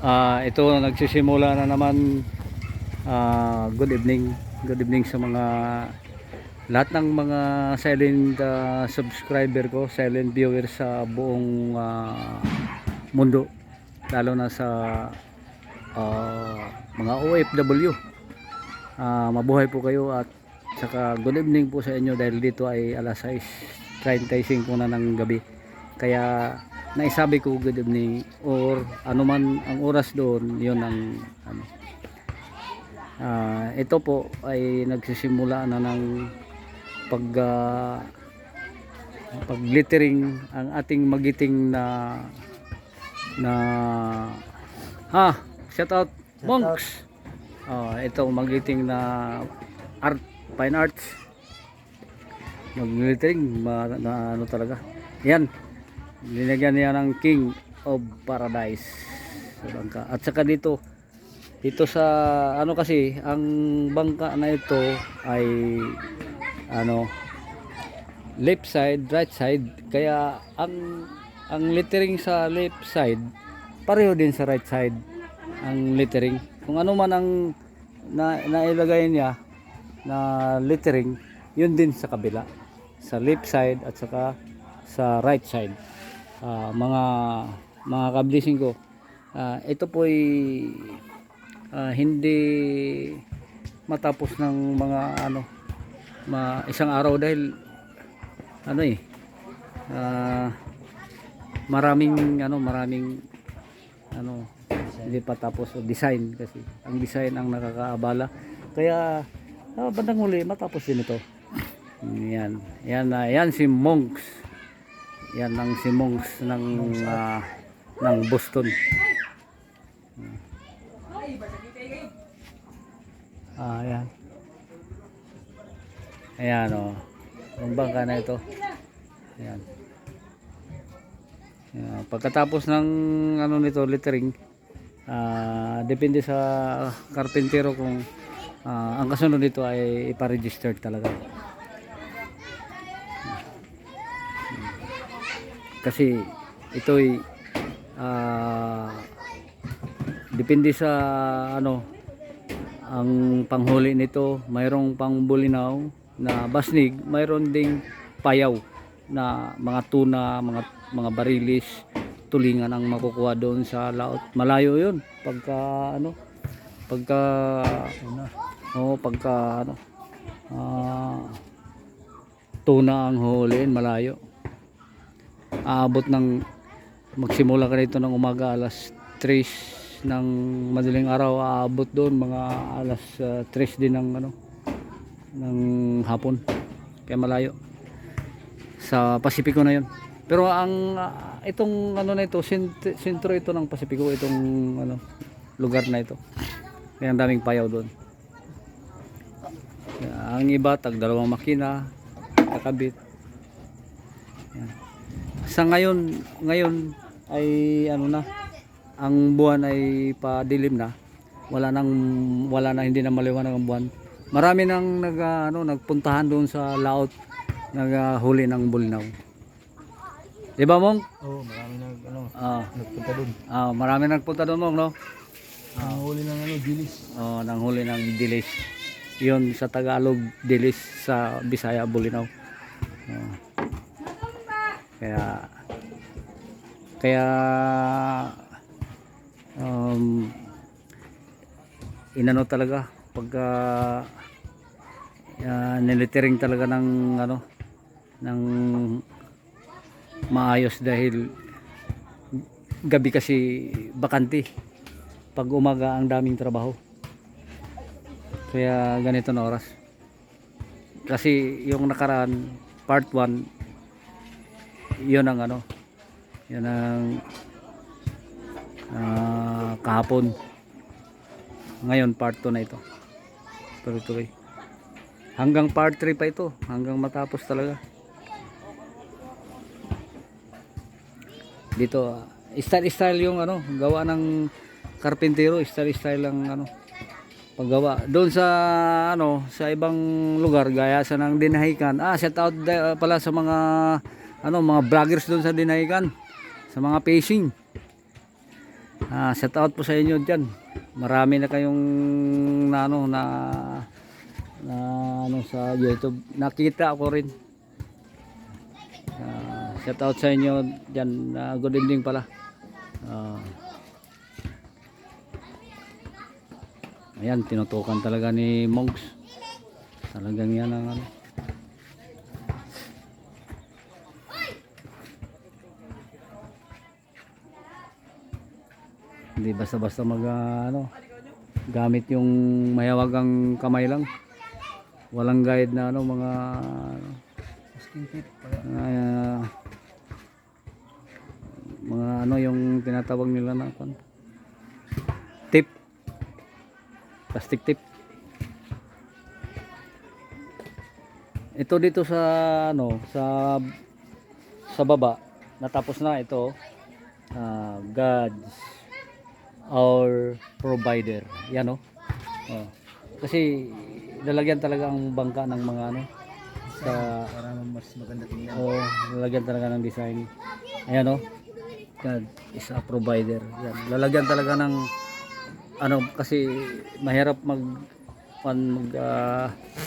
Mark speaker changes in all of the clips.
Speaker 1: Ito nagsisimula na naman. Good evening. Good evening sa mga lahat ng mga silent subscriber ko, silent viewers sa buong mundo, lalo na sa mga OFW. Mabuhay po kayo at saka good evening po sa inyo dahil dito ay alas 6:35 na ng gabi. Kaya naisabi ko good evening or anuman ang oras doon, yun ang ano. Ito po ay nagsisimula na ng pag glittering ang ating magiting na shout out monks. Ito magiting na fine arts, mag-glittering na ano talaga yan. Linagyan niya ng King of Paradise sa bangka. At saka dito sa ano, kasi ang bangka na ito ay ano, left side, right side. Kaya ang lettering sa left side pareho din sa right side ang lettering. Kung ano man ang nailagay niya na lettering, yun din sa kabila, sa left side at saka sa right side. Mga kablising ko, ito po ay hindi matapos ng mga isang araw dahil maraming hindi pa tapos o design, kasi ang design ang nakakaabala. Kaya bandang huli matapos din ito. Yan si Monks. Yan ang si Monks ng Boston. Ayan ang bangka na ito. Ayan. Pagkatapos ng nito lettering, depende sa karpentero kung ang kasunod nito ay ipa-register talaga. Kasi ito'y depende sa ang panghuli nito. Mayroong pangbulinaw na basnig, mayroon ding payaw na mga tuna, mga barilis, tulingan ang makukuha doon sa laot. Malayo yun pagka tuna ang huliin, malayo. Magsimula ka dito ng umaga alas 3 ng madaling araw, aabot doon mga alas 3 din ng hapon. Kaya malayo sa Pasipiko na yun. Pero ang itong na ito, sentro ito ng Pasipiko, itong lugar na ito. Kaya ang daming payaw doon. Ang iba tag dalawang makina kakabit. Yan. Sa ngayon ay ang buwan ay padilim na. Wala na, hindi na maliwanag ang buwan. Marami nang nagpuntahan doon sa laot, naghuli ng bulinaw. Di ba, Mong?
Speaker 2: Oo, marami nagpunta doon.
Speaker 1: Marami nagpunta doon, Mong, no?
Speaker 2: Nanghuli ng dilis.
Speaker 1: Nanghuli ng dilis. Yun sa Tagalog, dilis, sa Bisaya, bulinaw. Kaya inano talaga pagka nilitering talaga ng maayos, dahil gabi kasi bakante, pag umaga ang daming trabaho. Kaya ganito na oras. Kasi yung nakaraan part 1, yun ang kahapon. Ngayon part 2 na ito. Tuloy-tuloy hanggang part 3 pa ito, hanggang matapos talaga. Dito style yung gawa ng karpentero, style ang paggawa. Doon sa sa ibang lugar gaya sa ng Dinahican, shout out pala sa mga mga vloggers doon sa Dinahican, sa mga fishing. Shout out po sa inyo dyan. Marami na kayong na ano na ano sa YouTube. Nakita ko rin. Shout out sa inyo dyan. Good evening pala. Ayan, tinutukan talaga ni Monks. Talagang yan ang ano. Hindi basta-basta mag ano, gamit yung mayawagang kamay lang. Walang guide na ano, mga
Speaker 2: Skin tip.
Speaker 1: mga ano yung tinatawag nila na tip, plastic tip. Ito dito sa ano, sa baba natapos na ito. God's our provider, yan, oh. Kasi lalagyan talaga ang bangka ng mga ano sa
Speaker 2: Para mas maganda tingnan.
Speaker 1: lalagyan talaga ng design. Ayan, oh. God is a provider. Yan. Lalagyan talaga ng ano, kasi mahirap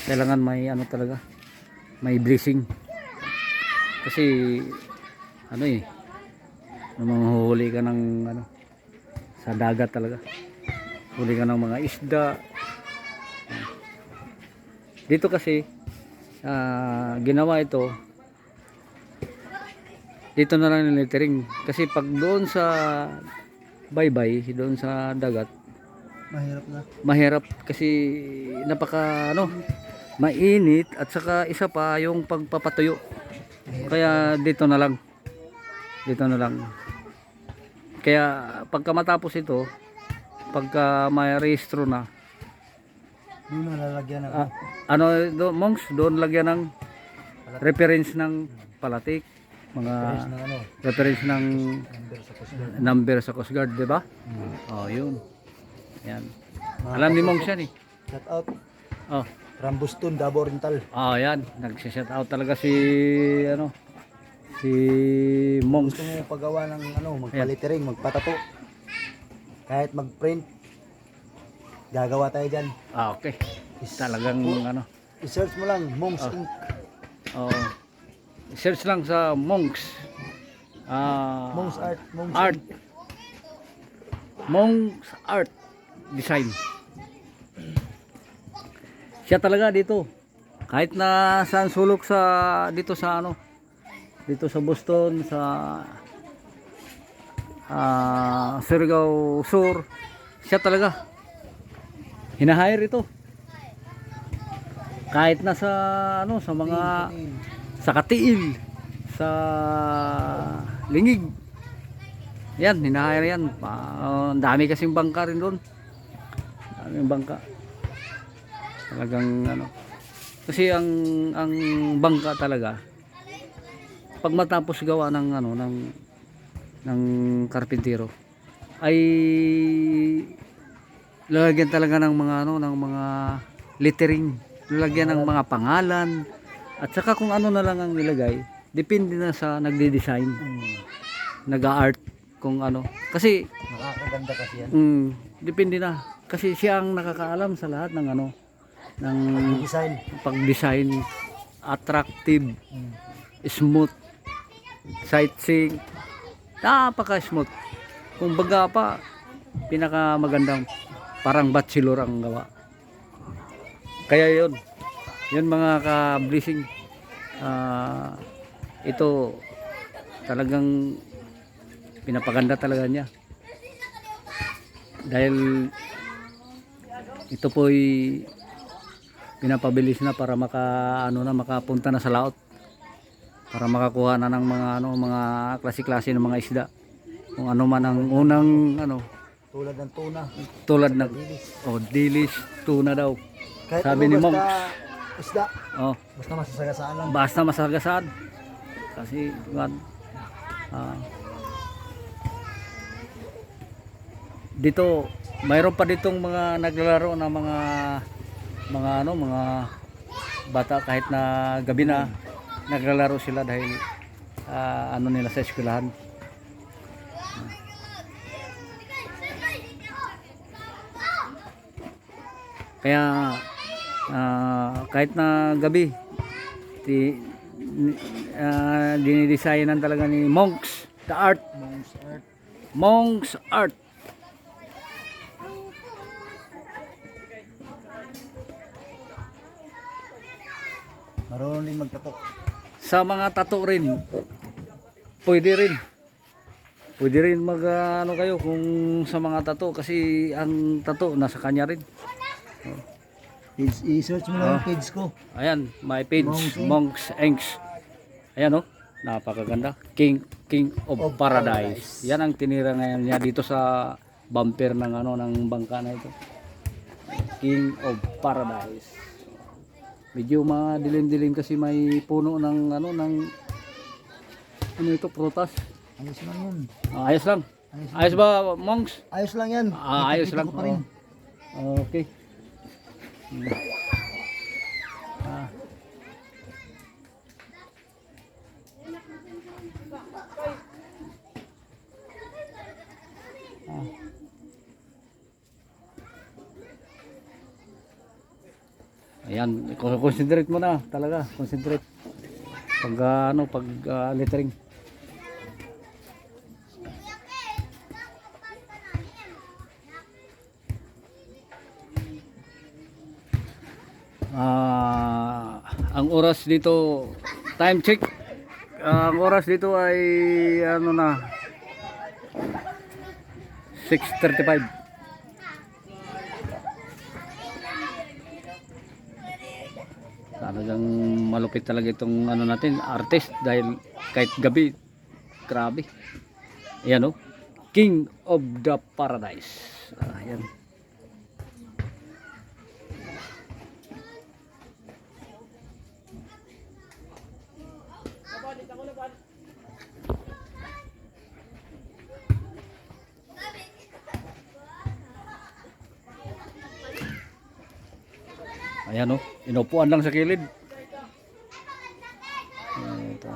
Speaker 1: kailangan may ano talaga, may blessing. Kasi ano manghuhuli ka ng ano sa dagat talaga. Huli ka ng mga isda. Dito kasi ginawa ito dito na lang yung lettering, kasi pag doon sa baybay, doon sa dagat, mahirap kasi napaka ano, mainit, at saka isa pa yung pagpapatuyo. Kaya dito na lang, kaya pagka matapos ito, pagka may rehistro na,
Speaker 2: Doon na lalagyan ng
Speaker 1: ano Monks, doon lagyan ng reference ng palatik, mga reference ng number sa Coast Guard, di ba? Yun. Yan. Alam ni Monks yan, eh.
Speaker 2: Shout out.
Speaker 1: Oh.
Speaker 2: Rambuston, Davao Oriental.
Speaker 1: Yan. Nagsi-shout out talaga si ano, si Monks.
Speaker 2: Gusto mo paggawa ng ano, magpa-lettering, magpatato. Kahit mag-print, gagawa tayo dyan.
Speaker 1: Okay. Talagang ano.
Speaker 2: I-search mo lang, Monks Inc.
Speaker 1: Search lang sa Monks.
Speaker 2: Monks Art.
Speaker 1: Art. Monks Art Design. Siya talaga dito. Kahit na saan sulok sa dito sa ano, dito sa Boston, sa Surigao Sur, siya talaga hinahire ito. Kahit na sa ano, sa mga sa Katiil, sa Lingig, yan, hinahire yan. Ang dami kasing bangka rin doon. Daming bangka. Talagang ano, kasi ang bangka talaga, pag matapos gawa ng ano, ng karpintero, ay lalagyan talaga ng mga ano, ng mga lettering, lalagyan ng mga pangalan, at saka kung ano na lang ang nilagay, depende na sa nagde-design, nag-art, kung ano. Kasi
Speaker 2: nakakaganda kasi yan.
Speaker 1: Depende na. Kasi siya ang nakakaalam sa lahat ng ano, ng pag-design, attractive, smooth, sightseeing, napaka-smooth. Kung baga pa, pinakamagandang, parang bachelor ang gawa. Kaya yun mga ka-blessing, ito talagang pinapaganda talaga niya, dahil ito po'y pinapabilis na para makapunta na sa laot, para makakuha na ng mga ano, mga klase-klase ng mga isda, kung ano man ang unang ano,
Speaker 2: tulad ng tuna,
Speaker 1: tulad ng dilis, tuna daw.
Speaker 2: kahit
Speaker 1: sabi ni Monks,
Speaker 2: isda,
Speaker 1: basta
Speaker 2: masasagasaan lang,
Speaker 1: basta masagasaan. Kasi dito mayroon pa ditong mga naglalaro na mga bata, kahit na gabi na naglalaro sila dahil ano nila sa eskwelahan. Kaya kahit na gabi, dinidesignan talaga ni Monks the art. Monks art.
Speaker 2: Marunong din magtato.
Speaker 1: Sa mga tato rin, pwede rin. Pwede rin mag ano kayo kung sa mga tato, kasi ang tato nasa kanya rin.
Speaker 2: I-search mo lang yung page ko.
Speaker 1: Ayan, my page,
Speaker 2: Monks Inc.
Speaker 1: Monks Inc. Ayan oh, napakaganda. King of Paradise. Yan ang tinira ngayon niya dito sa bumper ng ano ng bangka na ito. King of Paradise. Medyo madilim-dilim kasi may puno ng ano ng ano ito, prutas.
Speaker 2: Ayos lang yun.
Speaker 1: Ayos lang. Ayos ba, Monks?
Speaker 2: Ayos lang yan.
Speaker 1: Ayos
Speaker 2: Nakikita
Speaker 1: lang.
Speaker 2: ko pa rin.
Speaker 1: Okay. Ah. Ayan, concentrate mo na talaga, concentrate. Pag ano, pag lettering. Ang oras dito, time check. Ang oras dito ay ano na 6:35. Talagang malupit talaga itong ano natin, artist, dahil kahit gabi, grabe. Ayan oh, King of the Paradise. Ayan. Ayan oh, inupuan lang sa kilid. Ito.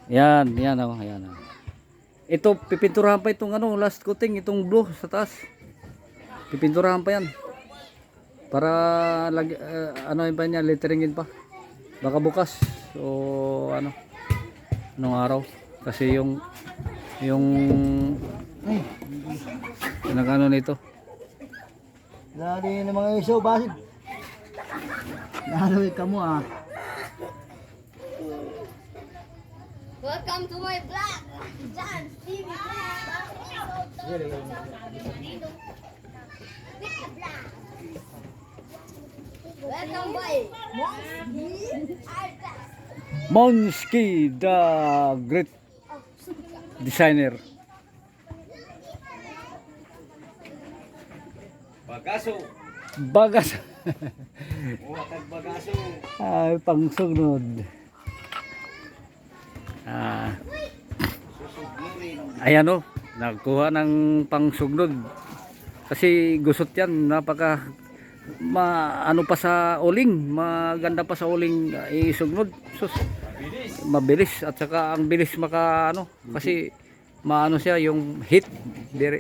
Speaker 1: Yan oh, ayan oh. Ito pipinturahan pa itong ano, last coating, itong blue sa taas. Pipinturahan pa yan. Para ano yun pa niya, letteringin pa. Baka bukas o ano, anong araw. Kasi yung nag-ano nito.
Speaker 2: Lali ng mga iso, basid. Lalo ka mo ah.
Speaker 3: Welcome to my vlog, John TV Welcome by
Speaker 1: Monski the great designer. Bagas. Ay, pangsugnod. Ayan o, nagkuha ng pangsugnod. Kasi gusot yan, napaka ano pa sa uling, maganda pa sa uling isugnod. Sus, mabilis, at saka ang bilis maka ano, kasi maano siya yung hit dire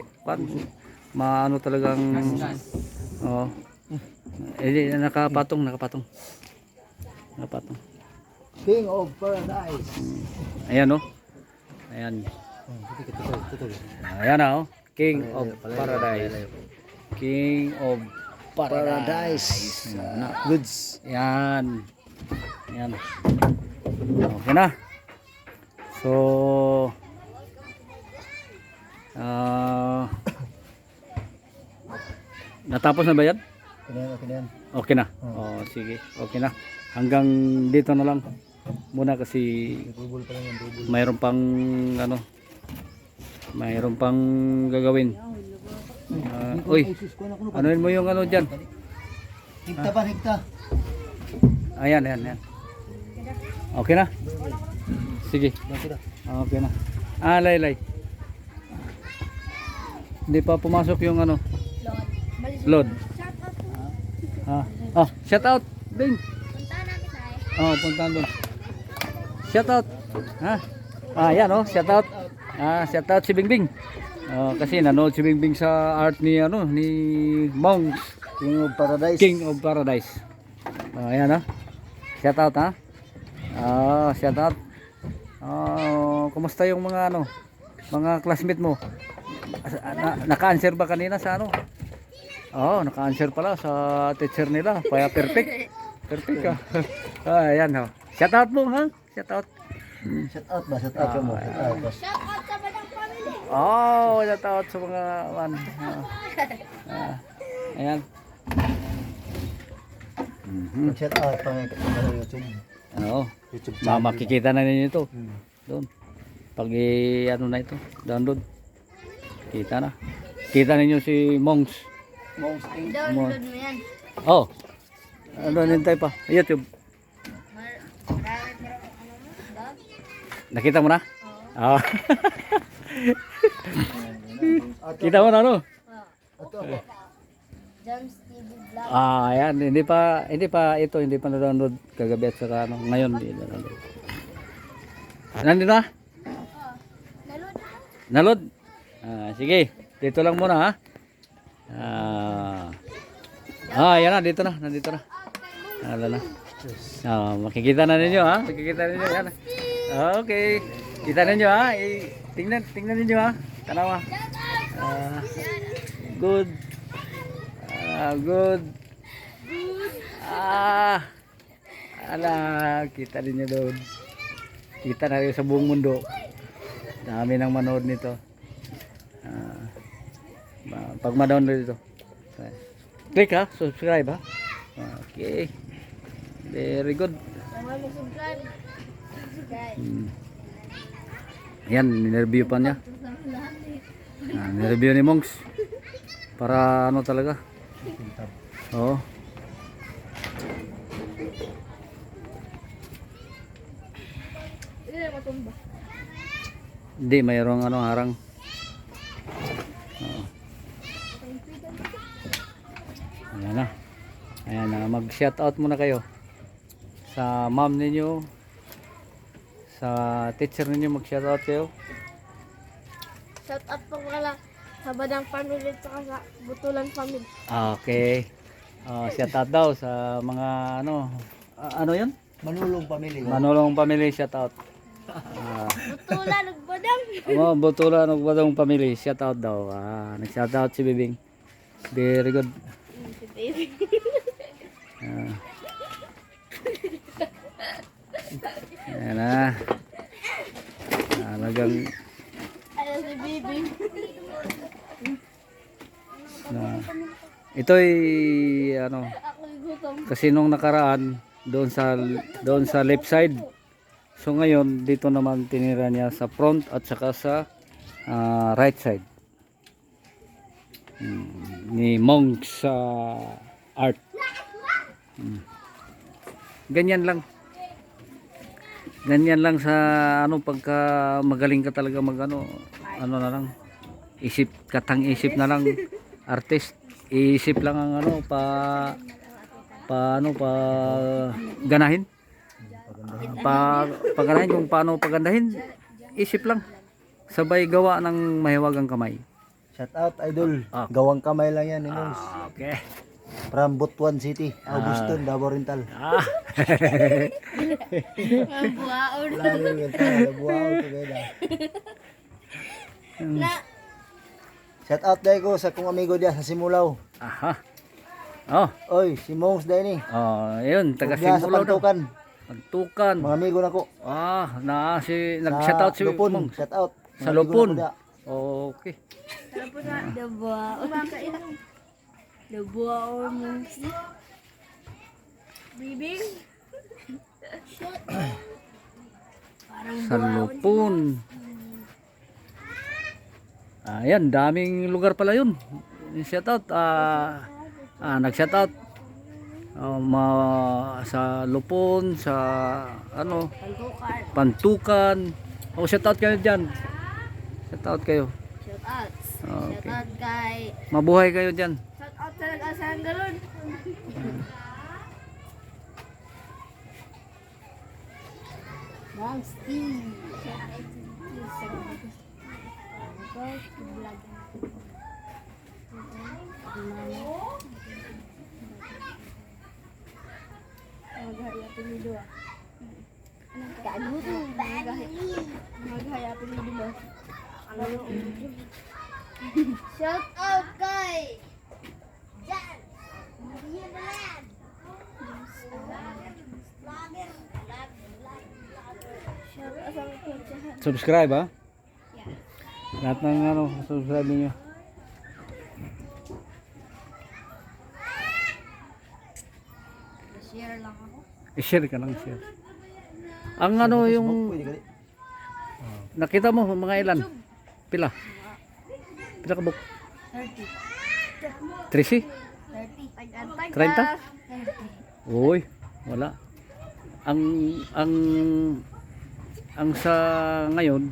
Speaker 1: maano talagang oh, nakapatong
Speaker 2: King of Paradise.
Speaker 1: ayan oh, ayan ayan oh, King of Paradise. King of Paradise.
Speaker 2: Goods.
Speaker 1: Yan. Yan. Okay na. So natapos na ba yan?
Speaker 2: Okay na yan.
Speaker 1: Okay na. Oh, sige. Okay na. Hanggang dito na lang muna kasi
Speaker 2: Double pa lang yan, double.
Speaker 1: mayroon pang ano, mayroon pang gagawin. Uy, anuin mo yung ano dyan.
Speaker 2: Higta ba, higta?
Speaker 1: Ayan. Okay na? Sige. Okay na. Lay. Hindi pa pumasok yung ano, load. Shout out din.
Speaker 3: Punta namin tayo.
Speaker 1: Puntaan doon. Shout out. Ha? Yan oh, shout out. Shout out si Bingbing. Kasi nanood si Bingbing sa art ni ni Monks,
Speaker 2: King of Paradise.
Speaker 1: King of Paradise. Ayan oh. Shout out ha. Shout out. Kumusta yung mga mga classmate mo? Naka-answer ba kanina sa naka-answer pala sa teacher nila. Kaya perfect. Perfect ka. Ayan oh. Shout out mo ha. Shout out.
Speaker 2: Shout out ba? Shout out ka mo. Shout out ba?
Speaker 3: Shout out sa Badang family.
Speaker 1: Shout out sa mga ayan.
Speaker 2: Shout out pa nga sa YouTube. YouTube channel.
Speaker 1: Makikita na ninyo ito. Doon. Pag na ito, download. Kita na. Kita ninyo si Monks.
Speaker 2: Monks Inc.
Speaker 3: Download mo yan.
Speaker 1: Nintay pa. YouTube. Nakita mo na? Oo. Kita mo na
Speaker 2: Ato ako.
Speaker 3: John's TV Vlog.
Speaker 1: Ayan, hindi pa na-download kagabi at saka ngayon hindi na-download. Nandito na?
Speaker 3: Nalood na.
Speaker 1: Nalod? Sige, dito lang muna ha. Yan na, dito na, nandito na. Ala na. Makikita na ninyo ha. Makikita ninyo yan. Okay. Kita ninyo ha. Tingnan ninyo ha. Tanawa. Good. Good. Kita ninyo doon. Kita na rin sa buong mundo. Dami nang manood nito. Pag ma-download ito. Click ha, subscribe ha. Okay. Very good.
Speaker 3: Subscribe.
Speaker 1: Yan, ninerview pa niya. Nireview ni Monks. Para talaga. Oo. Hindi, mayroong harang. Ayan na. Ayan na, mag-shout out muna kayo sa mom ninyo, sa teacher ninyo, mag-shout out kayo.
Speaker 3: Shout out po pala sa Badang family at saka sa Butulan family.
Speaker 1: Okay. Shout out daw sa mga ano yun?
Speaker 2: Manulong family.
Speaker 1: Manulong family, shout out.
Speaker 3: Butulan at Badang.
Speaker 1: Butulan ng Badong family, shout out daw. Nag-shout out si Bibing. Very good.
Speaker 3: Si baby.
Speaker 1: Ayan na. Talagang
Speaker 3: Ayun si baby.
Speaker 1: ito'y
Speaker 3: Ako'y gutom.
Speaker 1: kasi nung nakaraan doon sa left side. So ngayon dito naman tinira niya sa front at saka sa right side. Ni Monks art. Ganyan lang. Ganyan lang sa pagka magaling ka talaga na lang. Katang-isip na lang artist. Isip lang ang ganahin. Paganahin kung paano pagandahin. Isip lang. Sabay gawa ng mahiwagang kamay.
Speaker 2: Shout out idol. Gawang kamay lang yan ni Monks.
Speaker 1: Okay.
Speaker 2: From Butuan City, Augustin, Davao Oriental.
Speaker 3: Buhaon.
Speaker 2: Lalo yun tayo, buhaw ko gaya.
Speaker 3: Na.
Speaker 2: Shout out dahil ko sa kong amigo diya sa Simulaw.
Speaker 1: Aha.
Speaker 2: Oy, si Monks dahil ni.
Speaker 1: Ayun, taga
Speaker 2: Diya sa
Speaker 1: Simulaw daw.
Speaker 2: Pantukan.
Speaker 1: Pantukan.
Speaker 2: Mga amigo na ko.
Speaker 1: Nag-shout out si
Speaker 2: Lupon,
Speaker 1: Monks.
Speaker 2: shout out.
Speaker 1: Sa
Speaker 2: Mga amigo
Speaker 1: Lupon.
Speaker 2: na ko diya.
Speaker 1: Okay.
Speaker 3: Tapos na. Buhaon mo. Bibing.
Speaker 1: Sa Lupon. Ayan, daming lugar pala yun. Shout out. Nag-shout out. Sa Lupon, sa Pantukan. Shout out kayo dyan. Shout out kayo.
Speaker 3: Shout out.
Speaker 1: Okay.
Speaker 3: Shout out kay.
Speaker 1: Mabuhay kayo dyan.
Speaker 3: Shout out sa nag-asahan galon. Monks TV. Shout out. Shout out kay Jan. Yan na yan. Shout out sa kay
Speaker 1: Subscribe ha. Lahat ng ano, subscribe niyo.
Speaker 3: Share lang ako.
Speaker 1: I-share ka lang, share. Ang ano yung
Speaker 2: Pwede gali.
Speaker 1: nakita mo mga ilan? Pila? Pila ka book?
Speaker 3: 30.
Speaker 1: 30?
Speaker 3: 30.
Speaker 1: 30? Uy, wala. Ang sa ngayon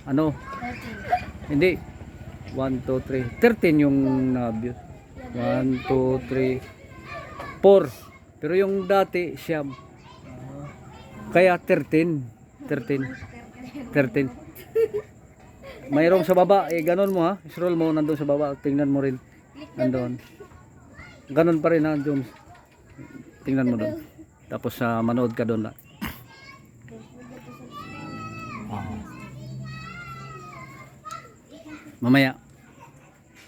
Speaker 1: ano?
Speaker 3: 30.
Speaker 1: Hindi. 1 2 3. 13 yung na-view. 1 2 3 4. Pero yung dati siyam. Kaya 13. 13. Mayroong sa baba, ganon mo ha. Scroll mo nandoon sa baba, tingnan mo rin. Nandoon. Ganon pa rin ha, Jones. Tingnan mo doon. Tapos manood ka doon na. Mamaya.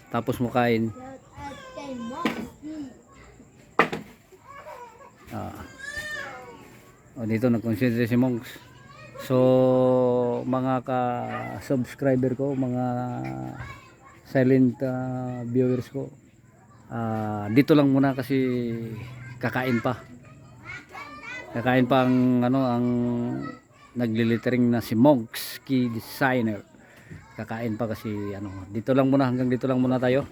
Speaker 1: Tapos mo kain.
Speaker 3: Shout out kay Moxie.
Speaker 1: Dito nag-concentrate si Monks. So mga ka-subscriber ko, mga silent viewers ko, dito lang muna kasi kakain pa. Kakain pa ang ano, ang naglilittering na si Monks Key Designer. Kakain pa kasi ano, dito lang muna, hanggang dito lang muna tayo.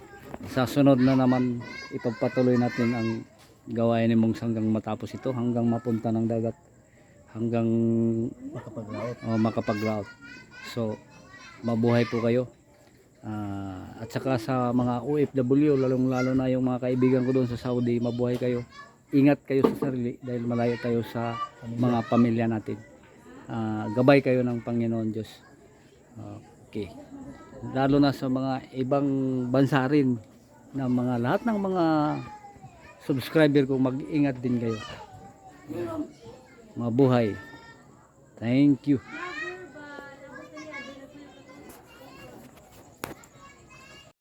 Speaker 1: Sa sunod na naman ipagpatuloy natin ang gawain ni Monks hanggang matapos ito, hanggang mapunta ng dagat, hanggang makapag-route. So mabuhay po kayo. At saka sa mga OFW, lalong lalo na yung mga kaibigan ko doon sa Saudi, mabuhay kayo. Ingat kayo sa sarili dahil malayo tayo sa mga pamilya natin. Gabay kayo ng Panginoon Diyos. Okay. Lalo na sa mga ibang bansa rin, na mga lahat ng mga subscriber ko, mag-ingat din kayo. Mabuhay. Thank you.